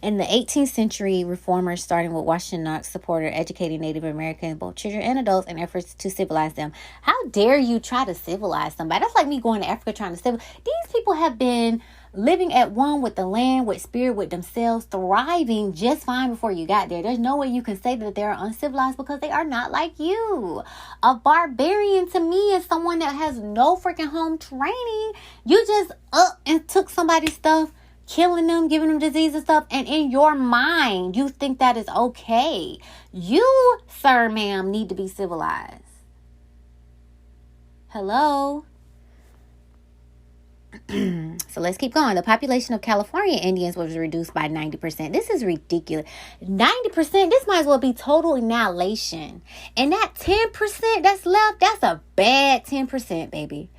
In the 18th century, reformers, starting with Washington Knox, supported educating Native Americans, both children and adults, in efforts to civilize them. How dare you try to civilize somebody? That's like me going to Africa trying to civilize. These people have been living at one with the land, with spirit, with themselves, thriving just fine before you got there. There's no way you can say that they're uncivilized because they are not like you. A barbarian to me is someone that has no freaking home training. You just up and took somebody's stuff, killing them, giving them disease and stuff, and in your mind, you think that is okay. You, sir, ma'am, need to be civilized. Hello? So let's keep going. The population of California Indians was reduced by 90%. This is ridiculous. 90%, this might as well be total annihilation. And that 10% that's left, that's a bad 10%, baby.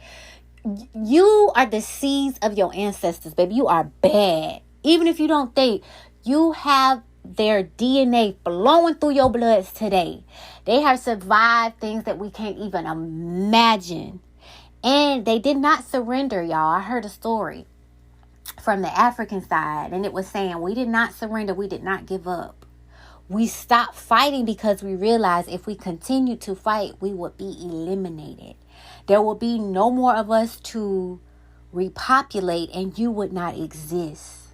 You are the seeds of your ancestors, baby. You are bad. Even if you don't think, you have their DNA flowing through your bloods today. They have survived things that we can't even imagine. And they did not surrender, y'all. I heard a story from the African side, and it was saying, we did not surrender. We did not give up. We stopped fighting because we realized if we continued to fight, we would be eliminated. There will be no more of us to repopulate, and you would not exist.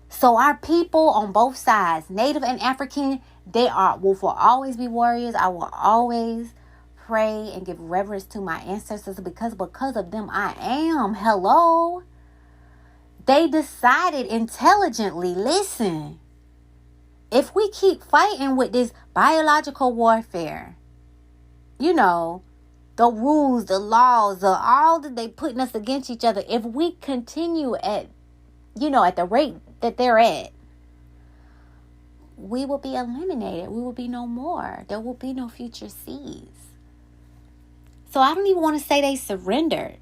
So our people on both sides, Native and African, will always be warriors. I will always pray and give reverence to my ancestors because of them I am. Hello. They decided intelligently, listen, if we keep fighting with this biological warfare, you know, the rules, the laws, all that they putting us against each other, if we continue at the rate that they're at, we will be eliminated. We will be no more. There will be no future seeds. So I don't even want to say they surrendered.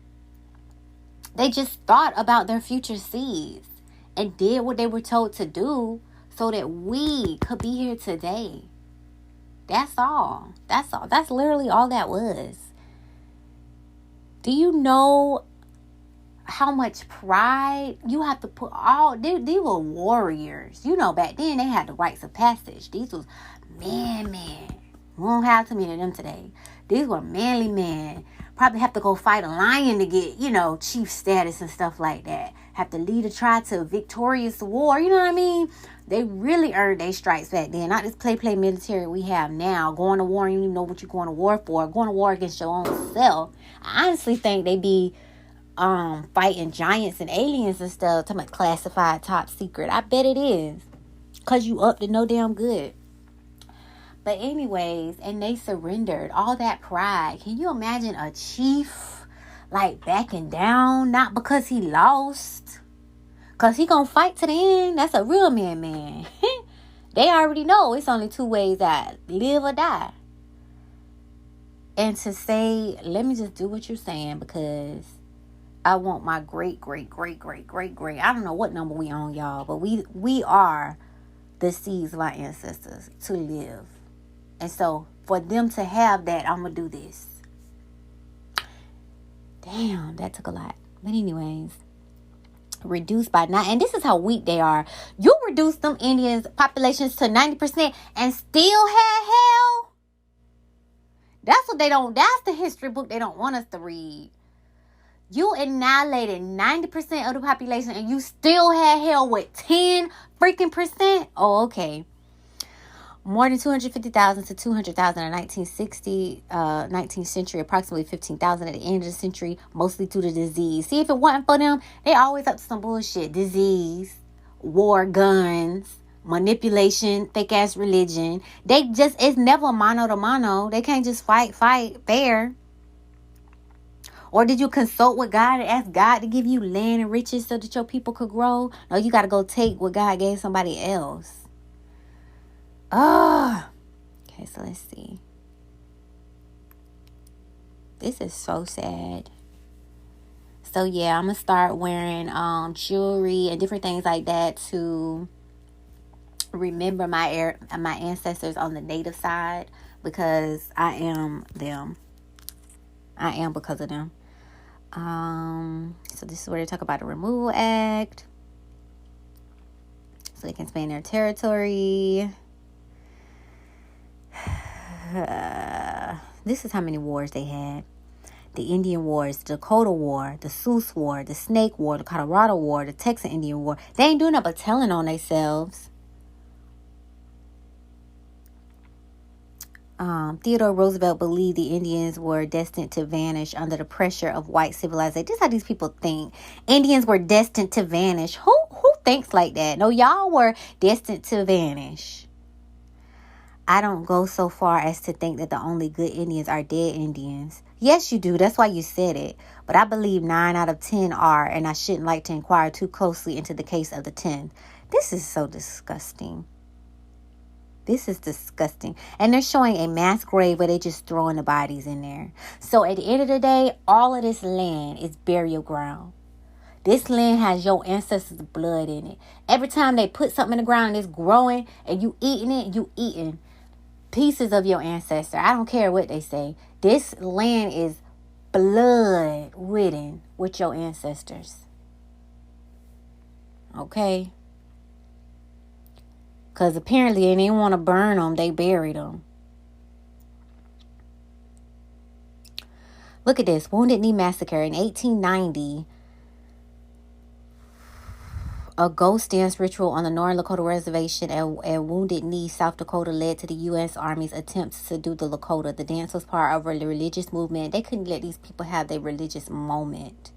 They just thought about their future seeds and did what they were told to do so that we could be here today. That's all. That's all. That's literally all that was. Do you know how much pride you have to put these were warriors. You know, back then they had the rites of passage. These was man. We don't have too many of them today. These were manly men. Probably have to go fight a lion to get, chief status and stuff like that. Have to lead a tribe to a victorious war. You know what I mean? They really earned their stripes back then. Not this play military we have now. Going to war, you don't even know what you're going to war for. Going to war against your own self. I honestly think they be fighting giants and aliens and stuff. Talking about classified, top secret. I bet it is. Because you up to no damn good. But anyways, and they surrendered. All that pride. Can you imagine a chief backing down? Not because he lost. Because he gonna fight to the end. That's a real man. They already know it's only two ways out. Live or die. And to say, let me just do what you're saying because I want my great. I don't know what number we on, y'all. But we are the seeds of our ancestors to live. And so for them to have that, I'm going to do this. Damn, that took a lot. But anyways, reduced by 9. And this is how weak they are. You reduce them Indians populations to 90% and still had hell. That's the history book they don't want us to read. You annihilated 90% of the population and you still had hell with 10 freaking percent. Oh, okay. More than 250,000 to 200,000 in 1960, 19th century, approximately 15,000 at the end of the century, mostly due to disease. See, if it wasn't for them, they always up to some bullshit. Disease, war, guns, manipulation, fake-ass religion. It's never mano to mano. They can't just fight fair. Or did you consult with God and ask God to give you land and riches so that your people could grow? No, you got to go take what God gave somebody else. Okay, so let's see. This is so sad. So yeah, I'm gonna start wearing jewelry and different things like that to remember my ancestors on the native side because I am them. I am because of them. So this is where they talk about the Removal Act, so they can expand their territory. This is how many wars they had. the Indian Wars, the Dakota War, the Sioux War, the Snake War, the Colorado War, the Texas Indian War. They ain't doing nothing but telling on themselves. Theodore Roosevelt believed the Indians were destined to vanish under the pressure of white civilization. This is how these people think. Indians were destined to vanish. Who thinks like that? No, y'all were destined to vanish. I don't go so far as to think that the only good Indians are dead Indians. Yes, you do. That's why you said it. But I believe 9 out of 10 are, and I shouldn't like to inquire too closely into the case of the 10. This is so disgusting. This is disgusting. And they're showing a mass grave where they're just throwing the bodies in there. So at the end of the day, all of this land is burial ground. This land has your ancestors' blood in it. Every time they put something in the ground and it's growing and you eating it, you eating pieces of your ancestor. I don't care what they say. This land is blood ridden with your ancestors. Okay? Because apparently they didn't want to burn them. They buried them. Look at this. Wounded Knee Massacre. In 1890, a ghost dance ritual on the North Lakota Reservation at Wounded Knee, South Dakota, led to the U.S. Army's attempt to subdue the Lakota. The dance was part of a religious movement. They couldn't let these people have their religious moment.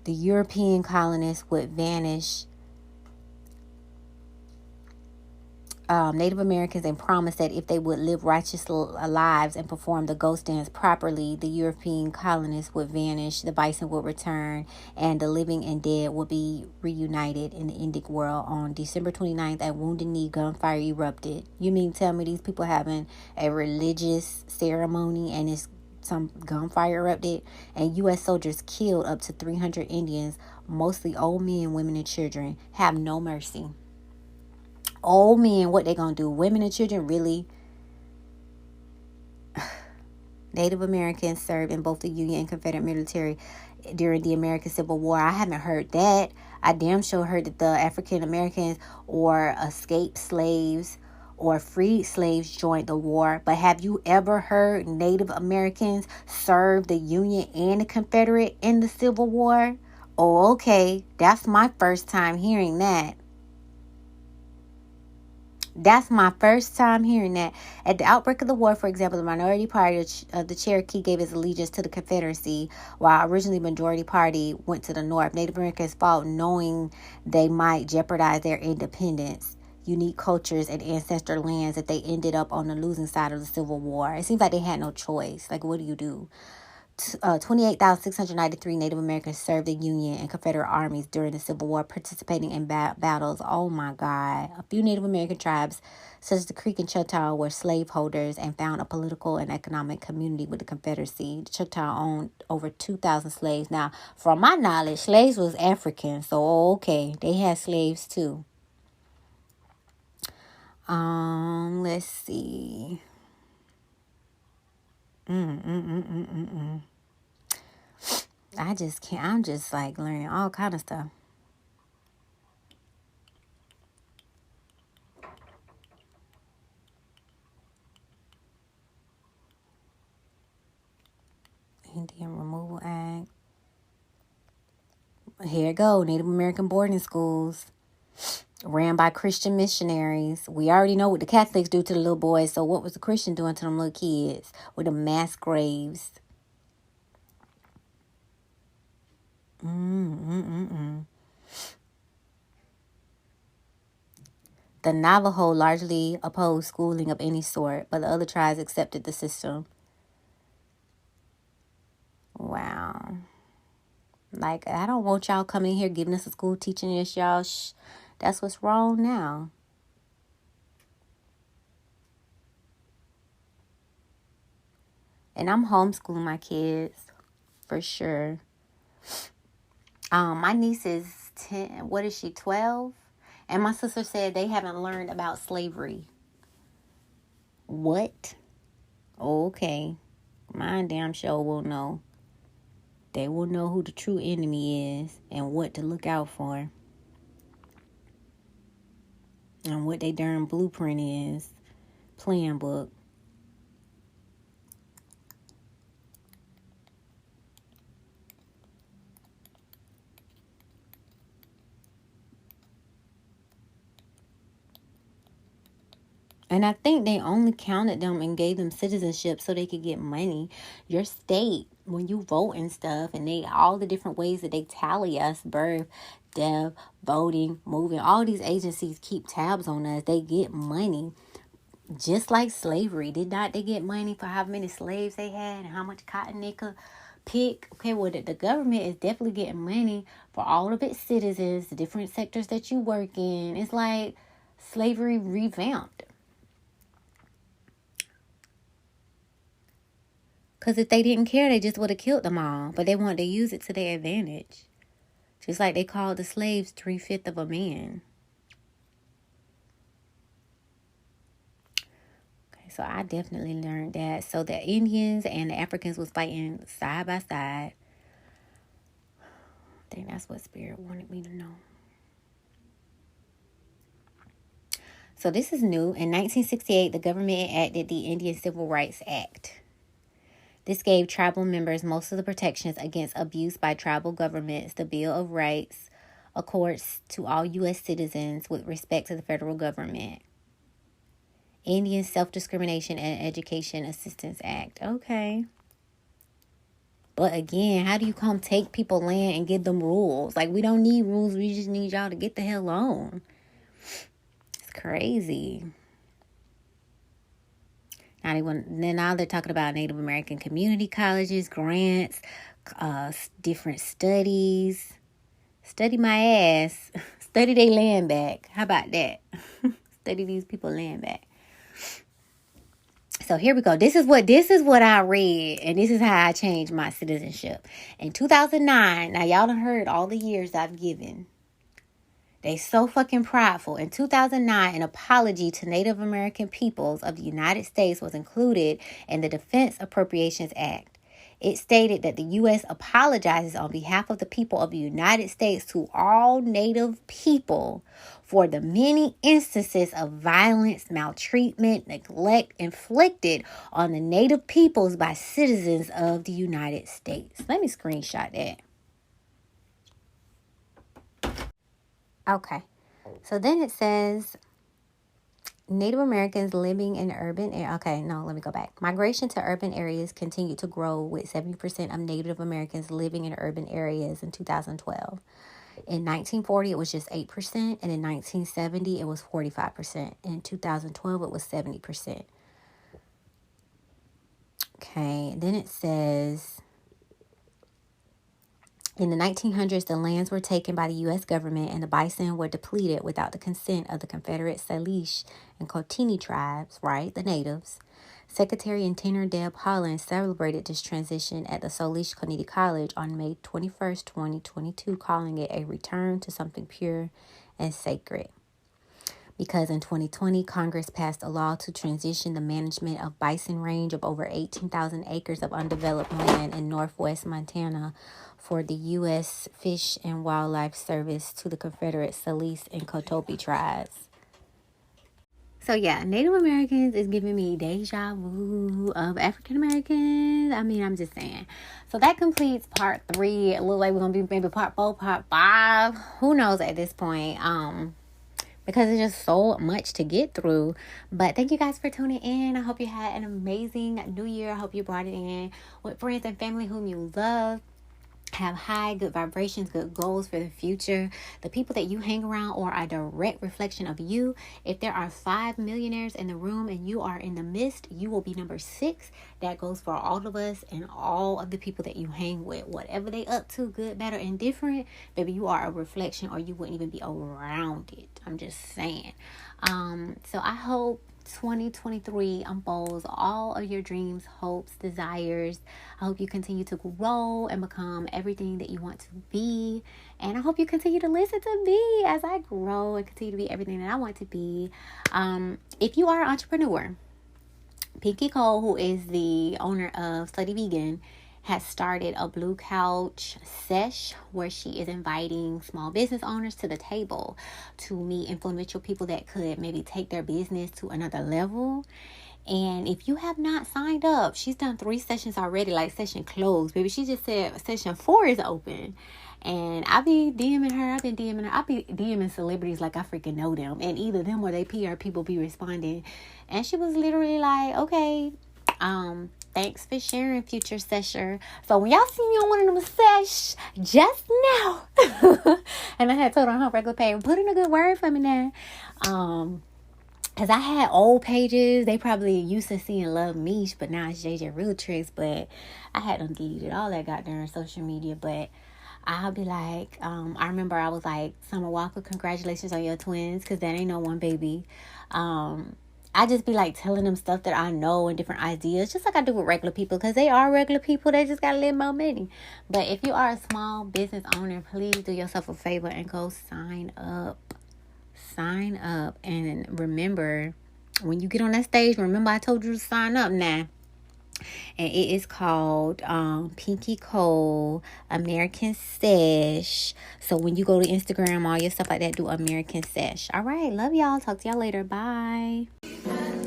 The European colonists would vanish Native Americans and promised that if they would live righteous lives and perform the ghost dance properly, the European colonists would vanish, the bison would return, and the living and dead would be reunited in the Indic world. On December 29th at Wounded Knee, gunfire erupted. You mean tell me these people having a religious ceremony and it's some gunfire erupted? And U.S. soldiers killed up to 300 Indians, mostly old men, women, and children. Have no mercy. Old men, what they gonna do? Women and children, really? Native Americans served in both the Union and Confederate military during the American Civil War. I haven't heard that. I damn sure heard that the African Americans or escaped slaves or freed slaves joined the war. But have you ever heard Native Americans serve the Union and the Confederate in the Civil War? Oh, okay. That's my first time hearing that. That's my first time hearing that. At the outbreak of the war, for example, the minority party of the Cherokee gave its allegiance to the Confederacy, while originally the majority party went to the North. Native Americans fought knowing they might jeopardize their independence, unique cultures, and ancestral lands if they ended up on the losing side of the Civil War. It seems like they had no choice. Like, what do you do? 28,693 Native Americans served the Union and Confederate armies during the Civil War, participating in battles. Oh my God. A few Native American tribes, such as the Creek and Ttyl, were slaveholders and found a political and economic community with the Confederacy. The Ttyl owned over 2,000 slaves. Now, from my knowledge, slaves was African, so okay, they had slaves too. Let's see. I just can't. I'm just like learning all kind of stuff. Indian Removal Act. Here it go. Native American boarding schools ran by Christian missionaries. We already know what the Catholics do to the little boys. So what was the Christian doing to them little kids with the mass graves? The Navajo largely opposed schooling of any sort, but the other tribes accepted the system. Wow. Like, I don't want y'all coming here giving us a school teaching this, y'all. That's what's wrong now. And I'm homeschooling my kids, for sure. My niece is 10. What is she, 12? And my sister said they haven't learned about slavery. What? Okay. Mine damn sure will know. They will know who the true enemy is and what to look out for. And what they darn blueprint is. Plan book. And I think they only counted them and gave them citizenship so they could get money. Your state, when you vote and stuff, and all the different ways that they tally us, birth, death, voting, moving, all these agencies keep tabs on us. They get money. Just like slavery. Did not they get money for how many slaves they had and how much cotton they could pick? Okay, well, the government is definitely getting money for all of its citizens, the different sectors that you work in. It's like slavery revamped. Because if they didn't care, they just would have killed them all. But they wanted to use it to their advantage. Just like they called the slaves 3/5 of a man. So I definitely learned that. So the Indians and the Africans was fighting side by side. I think that's what Spirit wanted me to know. So this is new. In 1968, the government enacted the Indian Civil Rights Act. This gave tribal members most of the protections against abuse by tribal governments. The Bill of Rights accords to all U.S. citizens with respect to the federal government. Indian Self-Discrimination and Education Assistance Act. Okay. But again, how do you come take people land and give them rules? Like, we don't need rules. We just need y'all to get the hell on. It's crazy. Now they're talking about Native American community colleges, grants, different studies. Study my ass. Study their land back. How about that? Study these people land back. So here we go. This is what I read, and this is how I changed my citizenship. In 2009, now y'all done heard all the years I've given. They so fucking prideful. In 2009, an apology to Native American peoples of the United States was included in the Defense Appropriations Act. It stated that the U.S. apologizes on behalf of the people of the United States to all Native people for the many instances of violence, maltreatment, neglect inflicted on the Native peoples by citizens of the United States. Let me screenshot that. Okay, so then it says Native Americans living in urban areas. Okay, no, let me go back. Migration to urban areas continued to grow with 70% of Native Americans living in urban areas in 2012. In 1940, it was just 8%, and in 1970, it was 45%. In 2012, it was 70%. Okay, then it says, in the 1900s, the lands were taken by the U.S. government and the bison were depleted without the consent of the Confederate Salish and Coutini tribes, right? The natives. Secretary and Tenor Deb Holland celebrated this transition at the Salish Community College on May 21st, 2022, calling it a return to something pure and sacred. Because in 2020, Congress passed a law to transition the management of bison range of over 18,000 acres of undeveloped land in northwest Montana for the U.S. Fish and Wildlife Service to the Confederate Salish and Cotopi tribes. So yeah, Native Americans is giving me deja vu of African Americans. I mean, I'm just saying. So that completes part 3. It looks like we're going to be maybe part 4, part 5. Who knows at this point? Because it's just so much to get through. But thank you guys for tuning in. I hope you had an amazing new year. I hope you brought it in with friends and family whom you love. Have high, good vibrations, good goals for the future. The people that you hang around are a direct reflection of you. If there are 5 millionaires in the room and you are in the midst, you will be number 6. That goes for all of us and all of the people that you hang with. Whatever they up to, good, bad, or indifferent, baby, you are a reflection or you wouldn't even be around it. I'm just saying. So I hope 2023 unfolds all of your dreams, hopes, desires. I hope you continue to grow and become everything that you want to be. And I hope you continue to listen to me as I grow and continue to be everything that I want to be. If you are an entrepreneur, Pinky Cole, who is the owner of Slutty Vegan, has started a Blue Couch sesh where she is inviting small business owners to the table to meet influential people that could maybe take their business to another level. And if you have not signed up, she's done 3 sessions already, like session closed. Baby, she just said session 4 is open. And I be DMing her. I've been DMing her. I be DMing celebrities like I freaking know them. And either them or they PR people be responding. And she was literally like, okay, thanks for sharing, future session. So when y'all see me on one of them sesh just now, and I had told her on her regular page, put in a good word for me now. Because I had old pages. They probably used to seeing Love Meesh, but now it's JJ Real Tricks. But I had them deleted all that goddamn social media. But I'll be like, I remember I was like, Summer Walker, congratulations on your twins, because that ain't no one baby. I just be like telling them stuff that I know and different ideas, just like I do with regular people, because they are regular people. They just got a little more money. But if you are a small business owner, please do yourself a favor and go sign up. Sign up. And remember, when you get on that stage, remember I told you to sign up now. And it is called Pinky Cole American Sesh. So when you go to Instagram, all your stuff like that, do American Sesh. All right, love y'all. Talk to y'all later. Bye.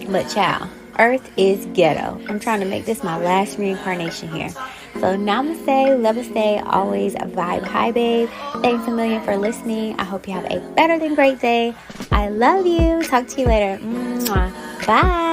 But child, Earth is ghetto. I'm trying to make this my last reincarnation here. So namaste, Lovaste, always vibe high, babe. Thanks a million for listening. I hope you have a better than great day. I love you. Talk to you later. Mwah. Bye.